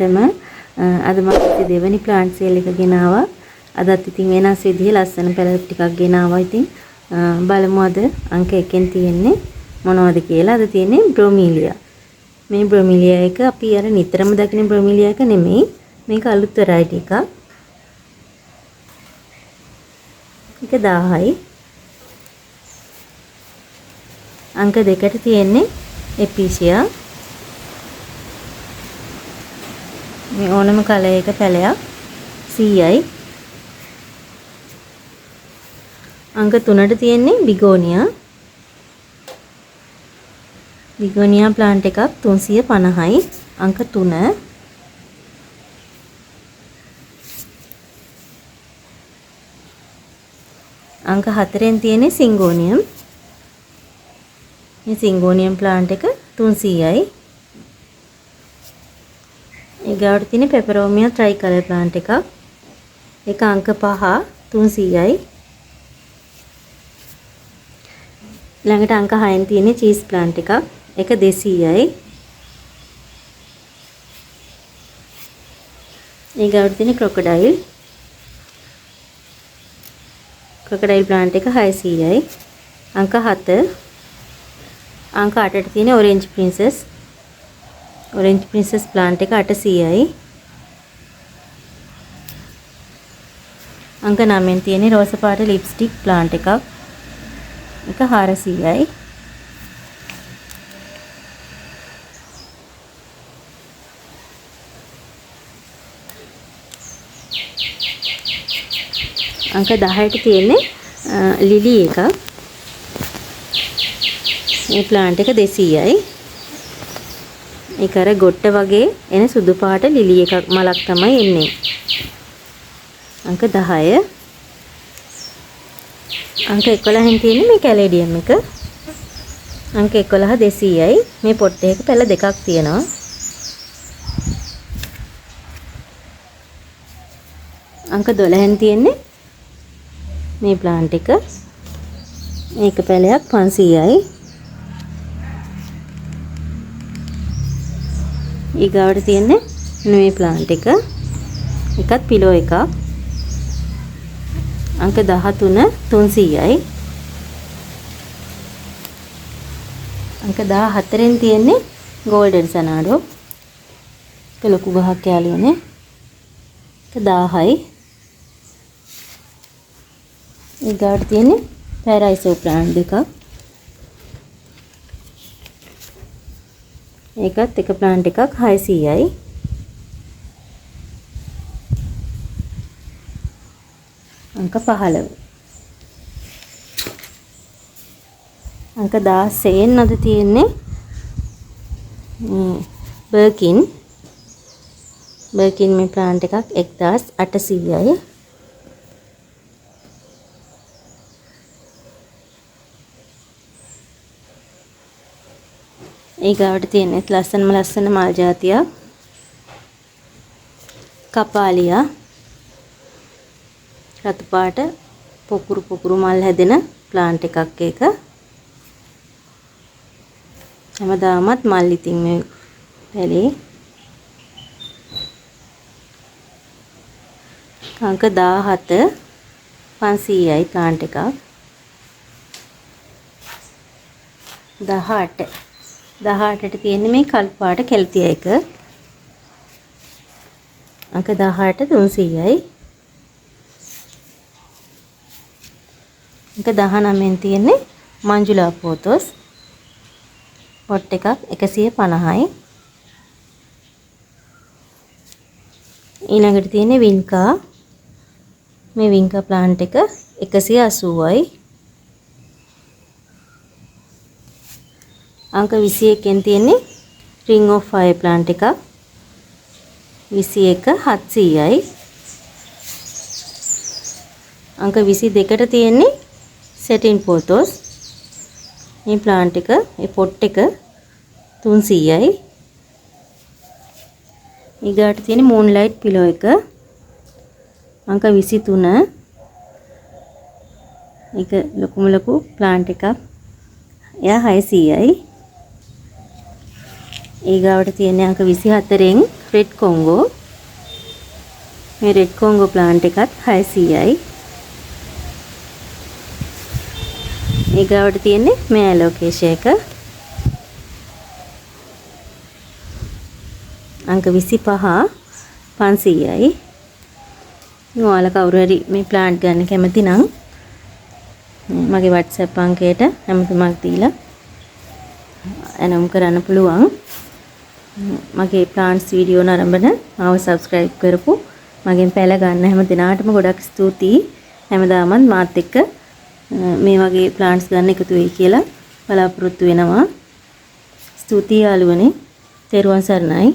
හැමෝටම අද මම දෙවෙනි ප්ලාන්ට් සේල් එක ගෙනාවා. අදත් ඉතින් වෙනස් විදිහේ ලස්සන පැලට් ටිකක් ගෙනාවා. ඉතින් බලමු අද අංක 1 තියෙන්නේ මොනවද කියලා. අද තියෙන්නේ බ්‍රොමීලියා. මේ බ්‍රොමීලියා එක අපි අර නිතරම දකින බ්‍රොමීලියා එක නෙමෙයි. මේක අලුත් වෙරයිටි එකක්. ඒක 1000යි. අංක 2ට තියෙන්නේ එපීසියා. මේ ඕනම කලර් එක පැලයක් 100යි. අංක 3ට තියෙන්නේ බිගෝනියා. බිගෝනියා ප්ලාන්ට් එකක් 350යි. අංක 3. අංක 4ෙන් තියෙන්නේ සිංගෝනියම්. මේ සිංගෝනියම් ප්ලාන්ට් එක 300යි. ඊගාවට තියෙන පෙපරෝමියා ට්‍රයි කලර් ප්ලාන්ට් එකක්. ඒක අංක 5 300යි. ළඟට අංක 6ෙන් තියෙන චීස් ප්ලාන්ට් එකක්. ඒක 200යි. ඊගාවට තියෙන ක්‍රොකොඩයිල්. ක්‍රොකොඩයිල් ප්ලාන්ට් එක 600යි. අංක 7. අංක 8ට තියෙන ඔරෙන්ජ් ප්‍රින්සස්. ඔරෙන්ජ් ප්‍රින්සස් ප්ලාන්ට් එක 800යි. අංක 9ෙන් තියෙන රෝස පාට ලිප්ස්ටික් ප්ලාන්ට් එකක්. ඒක 400යි. අංක 10ට තියෙන්නේ ලිලි එකක්. මේ ප්ලාන්ට් එක 200යි. ඒක අර ගොට්ට වගේ එන සුදු පාට ලිලි එකක් මලක් තමයි එන්නේ. අංක 10. අංක 11න් තියෙන්නේ මේ කැලේඩියම් එක. අංක 11 200යි. මේ පොට් එකක පැල දෙකක් තියෙනවා. අංක 12න් තියෙන්නේ මේ ප්ලාන්ට් එක. මේක පැලයක් 500යි. ඊගාවට තියෙන්නේ මේ ප්ලාන්ට් එක. එකත් පිලෝ එකක්. අංක 13 300යි. අංක 14න් තියෙන්නේ ගෝල්ඩන් සනාඩෝ. ඒක ලොකු ගහක් යාළුවනේ. ඒක 1000යි. ඊගාට තියෙන්නේ පැරයිසෝ ප්ලාන්ට් දෙකක්. ඒකත් එක ප්ලාන්ට් එකක් 600යි. අංක 15. අංක 16න් අද තියෙන්නේ බර්කින්. බර්කින් මේ ප්ලාන්ට් එකක් 1800යි. ඊගාවට තියෙන්නේ ලස්සන මල් జాතියක්. කපාලියා. රතු පාට පොකුරු මල් හැදෙන ප්ලාන්ට් එකක් ඒක. හැමදාමත් මල් ඉතින් මේ පැලේ. අංක 17 500යි ප්ලාන්ට් එකක්. 18ට තියෙන්නේ මේ කළු පාට කෙල්තියා එක. අංක 18 300යි. අංක 19න් තියෙන්නේ මංජුලා පෝතොස්. පොට් එකක් 150යි. ඊළඟට තියෙන්නේ වින්කා. මේ වින්කා ප්ලාන්ට් එක 180යි. අංක 21න් තියෙන්නේ ring of fire ප්ලාන්ට් එකක්. 21 700යි. අංක 22ට තියෙන්නේ සෙටින් පෝතොස්. මේ ප්ලාන්ට් එක ඒ පොට් එක 300යි. ඊගාට තියෙන මූන්ලයිට් පිලෝ එක අංක 23. ඒක ලොකු ප්ලාන්ට් එකක්. එයා 600යි. ඊගාවට තියෙන අංක 24න් රෙඩ් කොංගෝ. මේ රෙඩ් කොංගෝ ප්ලාන්ට් එකත් 600යි. ඊගාවට තියෙන්නේ මේ ඇලෝකේෂියා එක. අංක 25 500යි. ඔයාලා කවුරු හරි මේ ප්ලාන්ට් ගන්න කැමති නම් මගේ WhatsApp අංකයට හැමතුමක් දීලා එනම් කරන්න පුළුවන්. මගේ ප්ලාන්ට්ස් වීඩියෝ නරඹන මාව subscribe කරපු මගෙන් පැල ගන්න හැම දිනාටම ගොඩක් ස්තුතියි. හැමදාමත් මාත් එක්ක මේ වගේ ප්ලාන්ට්ස් ගන්න එකතු වෙයි කියලා බලාපොරොත්තු වෙනවා. ස්තුතියි යාළුවනේ. තෙරුවන් සරණයි.